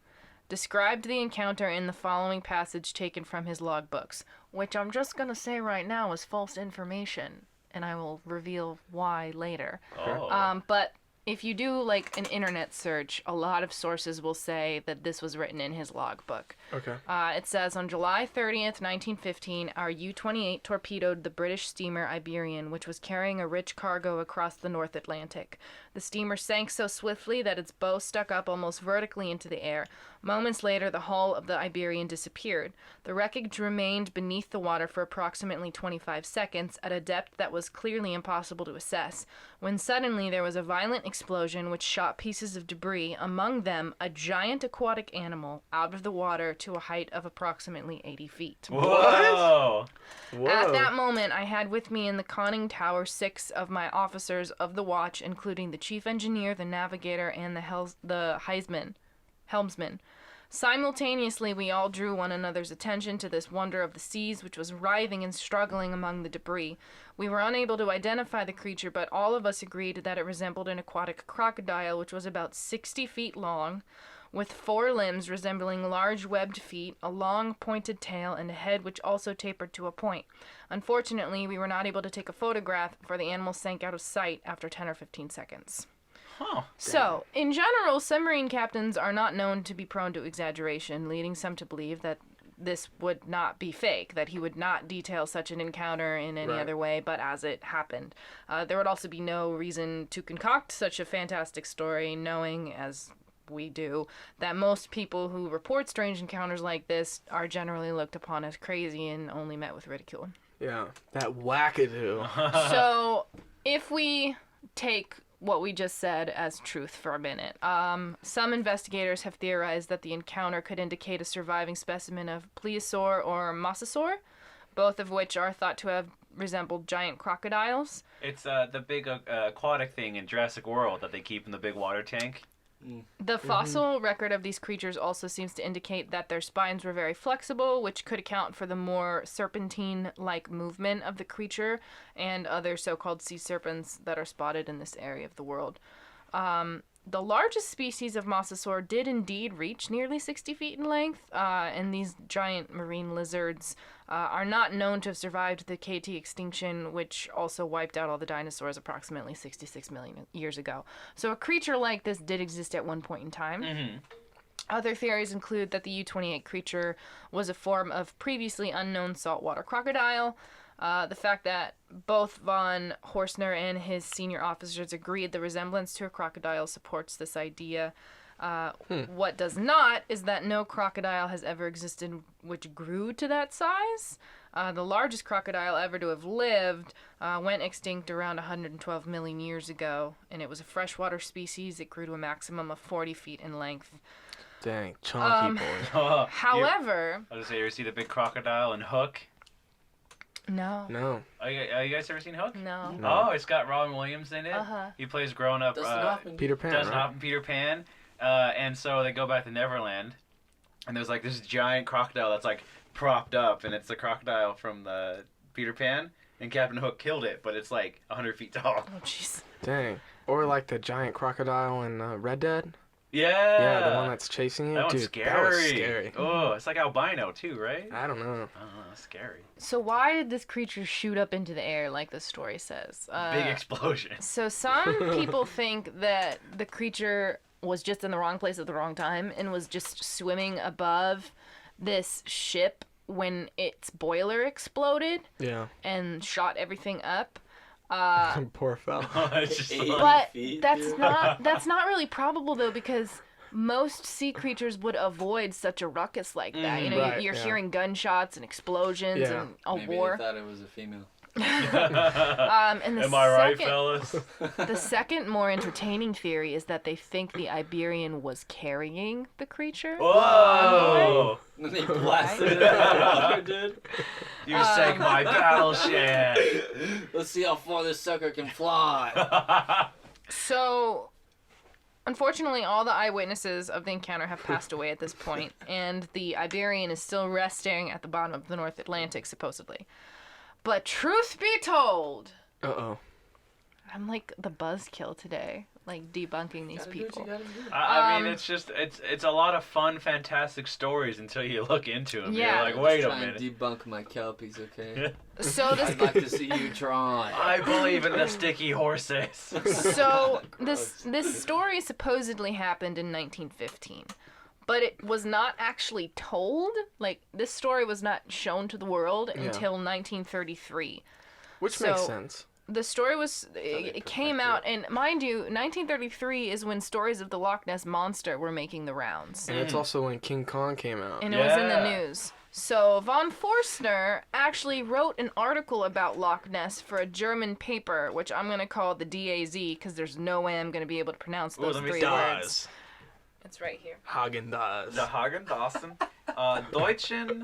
S7: described the encounter in the following passage taken from his logbooks, which I'm just going to say right now is false information, and I will reveal why later.
S8: Oh.
S7: But if you do like an internet search, a lot of sources will say that this was written in his logbook.
S5: okay.
S7: It says, on July 30th, 1915, our U-28 torpedoed the British steamer Iberian, which was carrying a rich cargo across the North Atlantic. The steamer sank so swiftly that its bow stuck up almost vertically into the air. Moments later, the hull of the Iberian disappeared. The wreckage remained beneath the water for approximately 25 seconds at a depth that was clearly impossible to assess, when suddenly there was a violent explosion which shot pieces of debris, among them a giant aquatic animal, out of the water to a height of approximately 80 feet.
S8: Whoa!
S5: Whoa.
S7: At that moment, I had with me in the conning tower 6 of my officers of the watch, including the chief engineer, the navigator, and the helmsman. Simultaneously, we all drew one another's attention to this wonder of the seas, which was writhing and struggling among the debris. We were unable to identify the creature, but all of us agreed that it resembled an aquatic crocodile, which was about 60 feet long, with 4 limbs resembling large webbed feet, a long pointed tail, and a head which also tapered to a point. Unfortunately, we were not able to take a photograph, for the animal sank out of sight after 10 or 15 seconds.
S8: Huh.
S7: So, in general, submarine captains are not known to be prone to exaggeration, leading some to believe that this would not be fake, that he would not detail such an encounter in any other way, but as it happened. There would also be no reason to concoct such a fantastic story, knowing, as we do, that most people who report strange encounters like this are generally looked upon as crazy and only met with ridicule.
S5: Yeah, that wackadoo.
S7: So, if we take what we just said as truth for a minute, some investigators have theorized that the encounter could indicate a surviving specimen of plesiosaur or mosasaur, both of which are thought to have resembled giant crocodiles.
S8: It's the big aquatic thing in Jurassic World that they keep in the big water tank.
S7: The fossil record of these creatures also seems to indicate that their spines were very flexible, which could account for the more serpentine-like movement of the creature and other so-called sea serpents that are spotted in this area of the world. The largest species of mosasaur did indeed reach nearly 60 feet in length, and these giant marine lizards are not known to have survived the KT extinction, which also wiped out all the dinosaurs approximately 66 million years ago. So a creature like this did exist at one point in time.
S8: Mm-hmm.
S7: Other theories include that the U-28 creature was a form of previously unknown saltwater crocodile. The fact that both von Horstner and his senior officers agreed the resemblance to a crocodile supports this idea. What does not is that no crocodile has ever existed which grew to that size. The largest crocodile ever to have lived went extinct around 112 million years ago, and it was a freshwater species. It grew to a maximum of 40 feet in length.
S5: Dang, chunky boy.
S8: Oh,
S7: However...
S8: I was gonna say, you ever see the big crocodile in Hook?
S7: No.
S5: No.
S8: You guys ever seen Hook?
S7: No.
S8: Oh, it's got Robin Williams in it.
S7: Uh-huh.
S8: He plays grown-up
S5: Peter Pan,
S8: Dustin
S5: right?
S8: Hoffman, Peter Pan. And so they go back to Neverland, and there's like this giant crocodile that's like propped up, and it's the crocodile from the Peter Pan, and Captain Hook killed it, but it's like 100 feet tall.
S7: Oh, jeez.
S5: Dang. Or like the giant crocodile in Red Dead.
S8: Yeah.
S5: Yeah, the one that's chasing you.
S8: That one's
S5: Dude,
S8: scary.
S5: that was scary.
S8: Oh, it's like albino too, right?
S5: I don't know.
S8: Scary.
S7: So why did this creature shoot up into the air like the story says?
S8: Big explosion.
S7: So some people think that the creature was just in the wrong place at the wrong time and was just swimming above this ship when its boiler exploded
S5: Yeah.
S7: and shot everything up.
S5: Poor fella.
S8: It's just like,
S7: But
S6: feet,
S7: that's
S6: dude.
S7: that's not really probable though, because most sea creatures would avoid such a ruckus like that. You know,
S5: Right,
S7: you're
S5: yeah.
S7: hearing gunshots and explosions
S5: Yeah.
S7: and a
S6: Maybe
S7: war.
S6: they thought it was a female.
S7: And the
S8: am I right,
S7: second,
S8: fellas?
S7: the second more entertaining theory is that they think the Iberian was carrying the creature.
S8: Whoa!
S6: Then they blasted it out of the water, dude.
S8: You sank my battleship.
S6: Let's see how far this sucker can fly.
S7: So, unfortunately, all the eyewitnesses of the encounter have passed away at this point, and the Iberian is still resting at the bottom of the North Atlantic, supposedly. But truth be told,
S5: Uh-oh.
S7: I'm like the buzzkill today, like debunking these people.
S8: I mean, it's just it's a lot of fun, fantastic stories until you look into them.
S7: Yeah.
S8: You're like, wait a
S6: Try
S8: minute.
S6: and debunk my kelpies, okay?
S7: So this
S6: I'd like to see you try.
S8: I believe in the sticky horses.
S7: So this story supposedly happened in 1915, but it was not actually told. Like, this story was not shown to the world until 1933.
S5: Which
S7: So-
S5: makes sense.
S7: The story was it came out, and mind you, 1933 is when stories of the Loch Ness monster were making the rounds,
S5: And it's also when King Kong came out.
S7: and it was in the
S8: Yeah.
S7: news. So von Forstner actually wrote an article about Loch Ness for a German paper, which I'm gonna call the DAZ because there's no way I'm gonna be able to pronounce those
S8: let me
S7: three
S8: see.
S7: words. It's right here.
S5: Hagen-Dazs.
S8: The Hagen-Dazs. Deutschen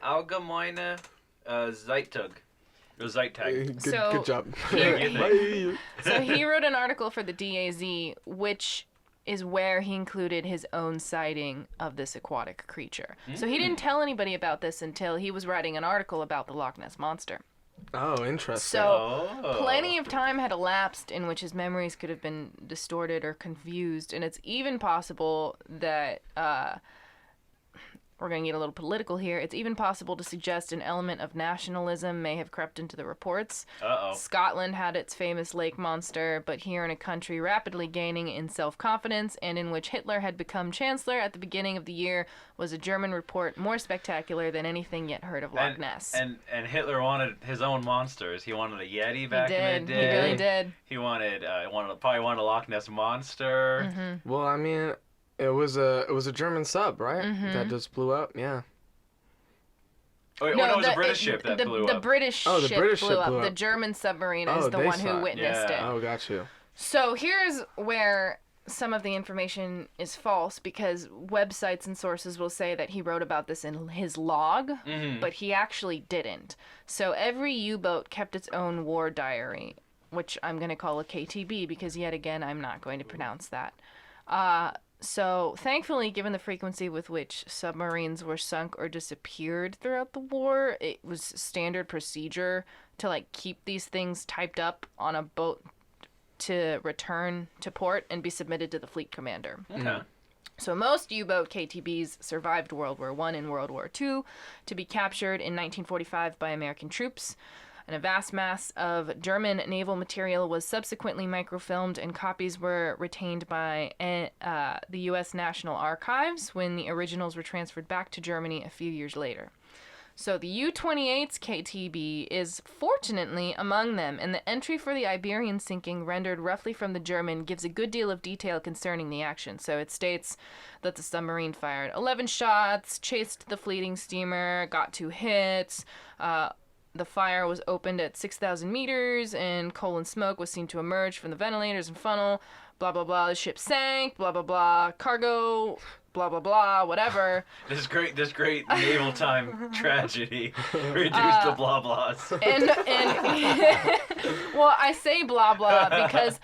S8: Allgemeine Zeitung. Or Zeitung.
S5: Good,
S7: So-
S5: good job.
S8: Here-
S7: So he wrote an article for the DAZ, which is where he included his own sighting of this aquatic creature. So he didn't tell anybody about this until he was writing an article about the Loch Ness monster.
S5: Oh, interesting.
S7: So
S8: Oh.
S7: plenty of time had elapsed in which his memories could have been distorted or confused, and it's even possible that we're going to get a little political here. It's even possible to suggest an element of nationalism may have crept into the reports.
S8: Uh-oh.
S7: Scotland had its famous lake monster, but here in a country rapidly gaining in self-confidence and in which Hitler had become chancellor at the beginning of the year was a German report more spectacular than anything yet heard of Loch Ness.
S8: And Hitler wanted his own monsters. He wanted a Yeti back in the
S7: He
S8: day.
S7: really did.
S8: He probably wanted a Loch Ness monster.
S7: Mm-hmm.
S5: Well, I mean, it was a German sub, right?
S7: Mm-hmm.
S5: That just blew up. Yeah.
S8: Oh, wait, no, it was a British ship that blew
S7: The
S8: up.
S7: British
S5: Oh, the
S7: ship
S5: British
S7: blew
S5: ship
S7: up.
S5: blew
S7: The
S5: up.
S7: German submarine
S5: Oh,
S7: is the
S5: they
S7: one
S5: saw
S7: who
S5: it.
S7: witnessed
S8: Yeah.
S7: it.
S5: Oh, got you.
S7: So here's where some of the information is false, because websites and sources will say that he wrote about this in his log,
S8: Mhm.
S7: but he actually didn't. So every U-boat kept its own war diary, which I'm going to call a KTB because, yet again, I'm not going to pronounce that. So thankfully, given the frequency with which submarines were sunk or disappeared throughout the war, it was standard procedure to like keep these things typed up on a boat to return to port and be submitted to the fleet commander.
S8: Okay.
S7: So most U-boat KTBs survived World War I and World War II to be captured in 1945 by American troops. and a vast mass of German naval material was subsequently microfilmed, and copies were retained by the U.S. National Archives when the originals were transferred back to Germany a few years later. So the U-28's KTB is fortunately among them, and the entry for the Iberian sinking, rendered roughly from the German, gives a good deal of detail concerning the action. So it states that the submarine fired 11 shots, chased the fleeting steamer, got 2 hits. The fire was opened at 6,000 meters, and coal and smoke was seen to emerge from the ventilators and funnel. Blah, blah, blah. The ship sank. Blah, blah, blah. Cargo. Blah, blah, blah. Whatever.
S8: This great naval time tragedy. Reduce the blah blahs.
S7: And well, I say blah, blah because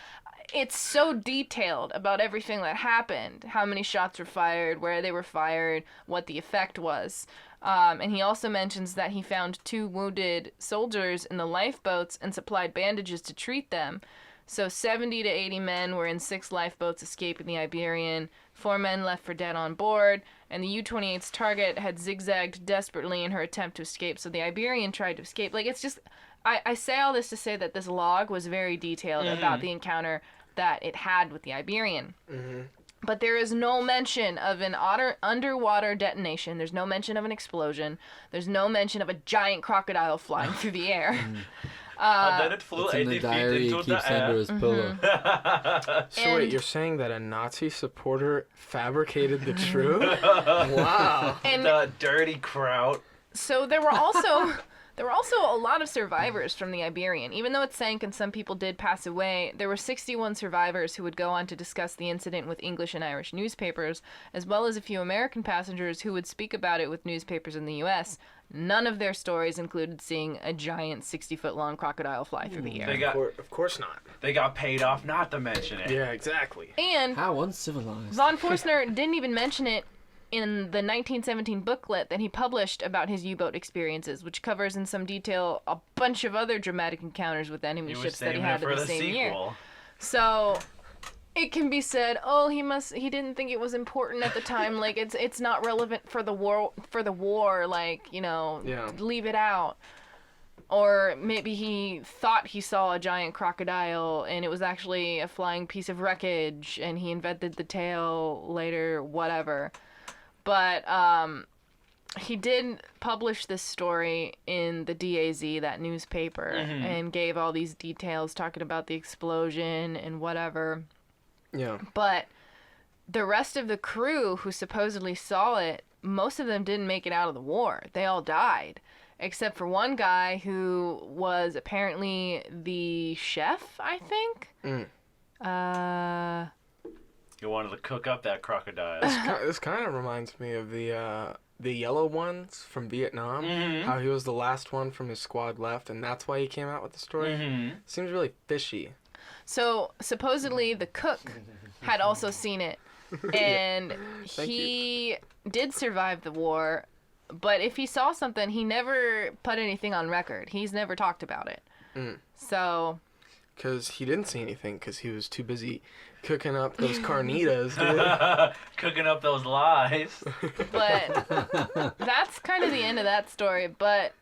S7: it's so detailed about everything that happened. How many shots were fired, where they were fired, what the effect was. And he also mentions that he found 2 wounded soldiers in the lifeboats and supplied bandages to treat them. So 70 to 80 men were in 6 lifeboats escaping the Iberian, 4 men left for dead on board, and the U-28's target had zigzagged desperately in her attempt to escape, so the Iberian tried to escape. Like, it's just, I say all this to say that this log was very detailed about the encounter that it had with the Iberian. But there is no mention of an underwater detonation. There's no mention of an explosion. There's no mention of a giant crocodile flying through the air.
S8: And then it flew
S6: It's in
S8: 80
S6: the
S8: feet
S6: diary he
S8: into
S6: keeps
S8: the
S6: under
S8: air.
S6: his pillow.
S5: So wait,
S7: And-
S5: you're saying that a Nazi supporter fabricated the truth? Wow.
S7: And
S8: The dirty kraut.
S7: so there were also a lot of survivors from the Iberian. Even though it sank and some people did pass away, there were 61 survivors who would go on to discuss the incident with English and Irish newspapers, as well as a few American passengers who would speak about it with newspapers in the U.S. None of their stories included seeing a giant 60-foot-long crocodile fly through the air.
S5: Of course not.
S8: They got paid off not to mention it.
S5: Yeah, exactly.
S7: And
S6: How uncivilized.
S7: Von Forstner didn't even mention it in the 1917 booklet that he published about his U-boat experiences, which covers in some detail a bunch of other dramatic encounters with enemy
S8: He was
S7: ships that he
S8: saving
S7: had
S8: it
S7: in
S8: for
S7: the same year.
S8: sequel.
S7: So it can be said, oh, he didn't think it was important at the time, like it's not relevant for the war, like, you know,
S5: Yeah.
S7: leave it out. Or maybe he thought he saw a giant crocodile and it was actually a flying piece of wreckage and he invented the tale later, whatever. But he did publish this story in the DAZ, that newspaper, and gave all these details talking about the explosion and whatever.
S5: Yeah.
S7: But the rest of the crew who supposedly saw it, most of them didn't make it out of the war. They all died. Except for one guy who was apparently the chef, I think.
S8: He wanted to cook up that crocodile.
S5: This kind of reminds me of the yellow ones from Vietnam. How he was the last one from his squad left, and that's why he came out with the story. Seems really fishy.
S7: So supposedly the cook had also seen it, and he did survive the war. But if he saw something, he never put anything on record. He's never talked about it. So.
S5: Because he didn't see anything, because he was too busy cooking up those carnitas, dude.
S8: Cooking up those lies.
S7: But that's kind of the end of that story. But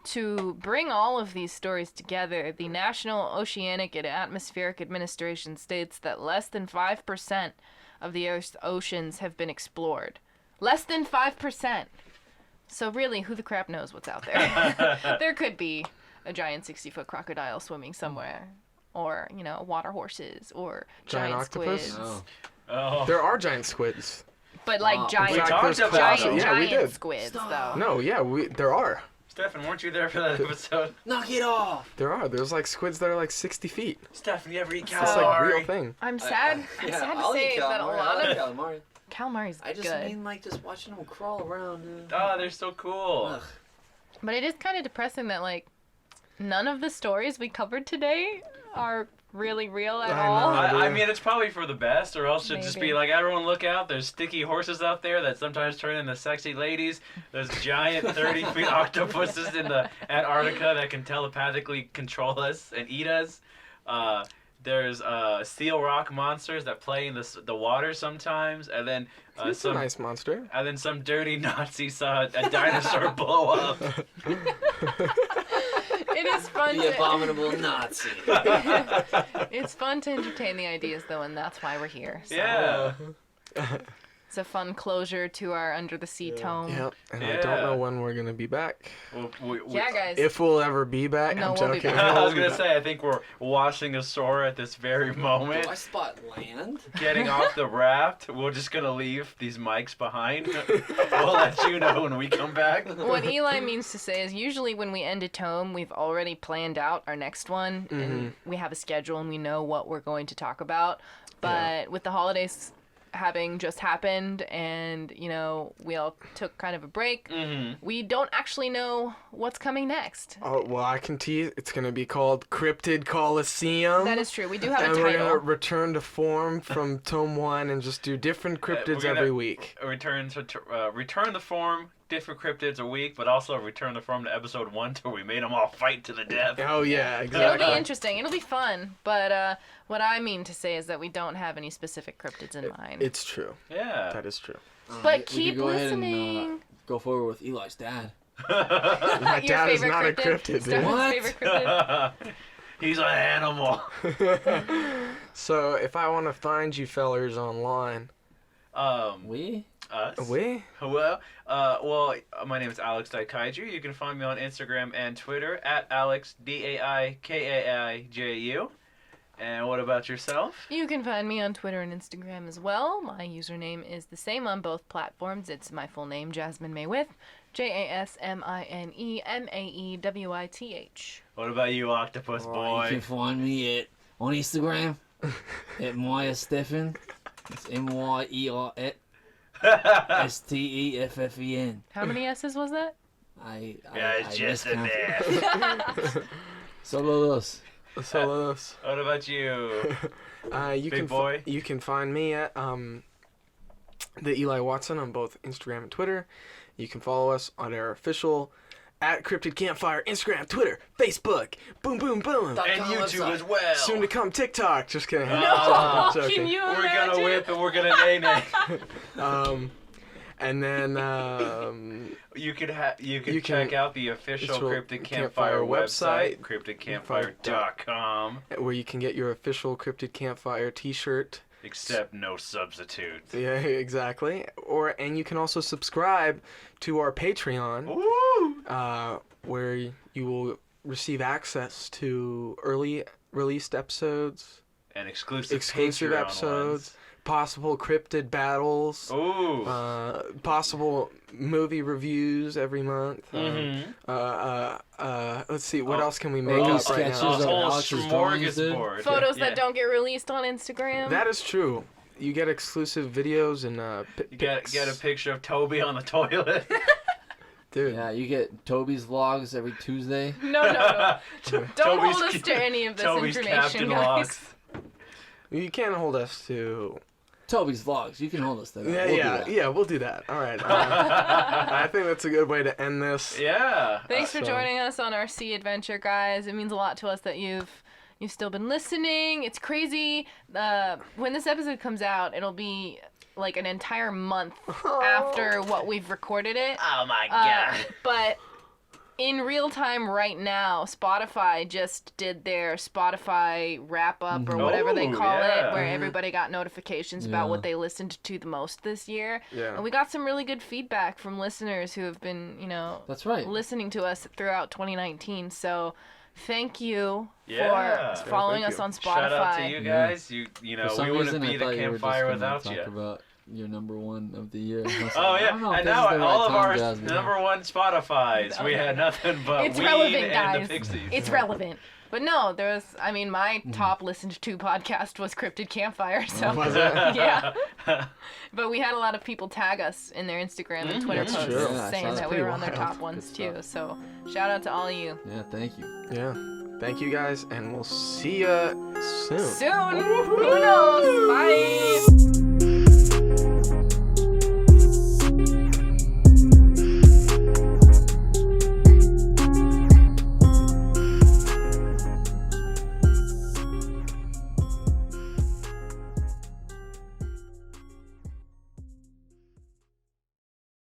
S7: to bring all of these stories together, the National Oceanic and Atmospheric Administration states that less than 5% of the Earth's oceans have been explored. Less than 5%. So really, who the crap knows what's out there? There could be a giant 60-foot crocodile swimming somewhere. Or, you know, water horses. Or giant
S5: octopus?
S7: squids.
S8: Oh.
S5: There are giant squids.
S7: But like
S6: Wow.
S7: giant,
S8: We talked about
S7: giant,
S8: it.
S5: Yeah, we
S7: giant
S5: did.
S7: squids,
S6: Stop.
S7: though.
S5: No, yeah, there are.
S8: Stefan, weren't you there for that episode?
S6: Knock it off!
S5: There are. There's like squids that are like 60 feet.
S8: Stefan, you ever eat
S5: It's like a
S8: calamari?
S5: real thing.
S7: I'm sad. I'm sad to say that a lot of
S6: calamari.
S7: calamari's
S6: I just
S7: good.
S6: mean like just watching them crawl around.
S8: Oh, they're so cool.
S6: Ugh.
S7: But it is kind of depressing that like none of the stories we covered today are really real at
S5: I
S7: all.
S5: know.
S8: I mean, it's probably for the best, or else it'd just be
S7: Maybe.
S8: like, everyone look out, there's sticky horses out there that sometimes turn into sexy ladies. There's giant 30-foot octopuses in the Antarctica that can telepathically control us and eat us. There's seal rock monsters that play in the water sometimes, and then
S5: It's a nice monster.
S8: and then some dirty Nazi saw a dinosaur blow up.
S7: It is fun
S6: The
S7: to.
S6: abominable Nazi.
S7: It's fun to entertain the ideas, though, and that's why we're here. So
S8: Yeah.
S7: It's a fun closure to our Under the Sea tome.
S5: Yep. And I
S8: Yeah.
S5: don't know when we're gonna be back.
S7: Yeah, guys.
S5: If we'll ever be back.
S7: No,
S5: I'm
S7: we'll be
S5: joking.
S7: back.
S8: I was gonna say, I think we're washing ashore at this very moment.
S6: Do I spot land?
S8: Getting off the raft. We're just gonna leave these mics behind. We'll let you know when we come back.
S7: What Eli means to say is usually when we end a tome, we've already planned out our next one, and we have a schedule and we know what we're going to talk about. But with the holidays having just happened and, you know, we all took kind of a break, we don't actually know what's coming next.
S5: Oh, well, I can tease. It's going to be called Cryptid Coliseum.
S7: That is true. We do have a
S5: and we're going
S7: title.
S5: to return to form from Tome 1 and just do different cryptids every week.
S8: Return the form, different cryptids a week, but also return the form to episode 1 till we made them all fight to the death.
S5: Oh, yeah,
S7: It'll
S5: exactly.
S7: be interesting. It'll be fun. But what I mean to say is that we don't have any specific cryptids in mind.
S5: It's true.
S8: Yeah.
S5: That is true.
S7: But
S6: We
S7: keep
S6: could go ahead
S7: listening.
S6: and go forward with Eli's dad.
S5: My
S7: Your
S5: dad is
S7: favorite
S5: not a
S7: cryptid?
S5: cryptid, dude.
S7: Stefan's
S6: What?
S7: favorite cryptid?
S8: He's an animal.
S5: So, if I want to find you fellers online,
S6: We?
S8: Us?
S5: we?
S8: Well, my name is Alex Daikaiju. You can find me on Instagram and Twitter at Alex DAIKAIJU. And what about yourself?
S7: You can find me on Twitter and Instagram as well. My username is the same on both platforms. It's my full name, Jasmine Maywith. JASMINEMAEWITH.
S8: What about you, Octopus
S6: You
S8: Boy?
S6: can find me on Instagram at Maya Stephen. It's MYERSTEFFEN.
S7: How many S's was that?
S8: Yeah, it's just a
S6: miscounted.
S8: bit.
S6: Saludos.
S5: Saludos.
S8: What about you?
S5: You
S8: Big
S5: can
S8: boy?
S5: you can find me at the Eli Watson on both Instagram and Twitter. You can follow us on our official at Cryptid Campfire Instagram, Twitter, Facebook, boom, boom, boom.
S8: And YouTube as well.
S5: Soon to come TikTok. Just kidding.
S8: No!
S5: I'm joking.
S7: Can you
S8: We're
S7: imagine?
S8: gonna whip and we're gonna nay-nay.
S5: And then
S8: You can check
S5: can-
S8: out the official
S5: official
S8: Cryptid
S5: Campfire
S8: Campfire website,
S5: website,
S8: cryptidcampfire.com.
S5: where you can get your official Cryptid Campfire T-shirt.
S8: Except no substitute.
S5: Yeah, exactly. And you can also subscribe to our Patreon.
S8: Woo!
S5: Where you will receive access to early released episodes,
S8: And exclusive
S5: exclusive
S8: Patreon
S5: episodes, possible cryptid battles,
S8: Ones. Ooh.
S5: possible movie reviews every month. Let's see, what else can we make
S6: Early
S5: up right
S6: sketches
S5: now?
S8: A
S6: of
S8: whole
S6: Alex's drawings, dude.
S8: smorgasbord.
S7: Photos
S8: Yeah.
S7: that don't get released on Instagram.
S5: That is true. You get exclusive videos and
S8: You get a picture of Toby on the toilet.
S5: dude.
S6: Yeah, you get Toby's vlogs every Tuesday.
S7: No. Don't
S8: Toby's
S7: hold us to any of this
S8: Toby's
S7: information,
S8: Captain
S7: guys.
S8: Locks.
S5: You can't hold us to.
S6: Toby's vlogs. You can hold us to that.
S5: Yeah,
S6: We'll do
S5: yeah,
S6: that.
S5: yeah. We'll do that. All right. I think that's a good way to end this.
S8: Yeah.
S7: Thanks for
S5: So-
S7: joining us on our sea adventure, guys. It means a lot to us that you've still been listening. It's crazy. When this episode comes out, it'll be like an entire month after what we've recorded it.
S8: Oh my god.
S7: But in real time right now, Spotify just did their Spotify wrap up or whatever they
S8: Oh,
S7: call
S8: yeah.
S7: it, where everybody got notifications about
S6: Yeah.
S7: what they listened to the most this year.
S5: Yeah.
S7: And we got some really good feedback from listeners who have been,
S6: That's right.
S7: listening to us throughout 2019. So thank you
S8: Yeah.
S7: for following
S5: thank
S7: us
S5: you.
S7: on Spotify.
S8: Shout out to you
S6: Yeah.
S8: guys. You know,
S6: For some
S8: we wouldn't
S6: reason,
S8: be
S6: I
S8: the
S6: thought you were just
S8: campfire
S6: gonna
S8: without
S6: talk
S8: you.
S6: about your number one of the year.
S8: Oh yeah, and now all of our number one Spotify's. We
S7: Okay.
S8: had nothing but
S7: It's
S8: weed
S7: relevant,
S8: and
S7: guys.
S8: the Pixies.
S7: It's relevant. But no, my top listened to podcast was Cryptid Campfire. So
S5: Was it?
S7: yeah. But we had a lot of people tag us in their Instagram and Twitter
S5: That's
S7: posts
S5: true.
S6: Yeah, I
S7: saying
S6: saw
S7: that
S6: that.
S7: we were
S5: Pretty
S7: on their
S5: wild.
S7: top ones
S6: Good
S7: too.
S6: stuff.
S7: So shout out to all of you.
S6: Yeah, thank you.
S5: Yeah. Thank you guys, and we'll see ya soon.
S7: Soon. Who knows? Bye.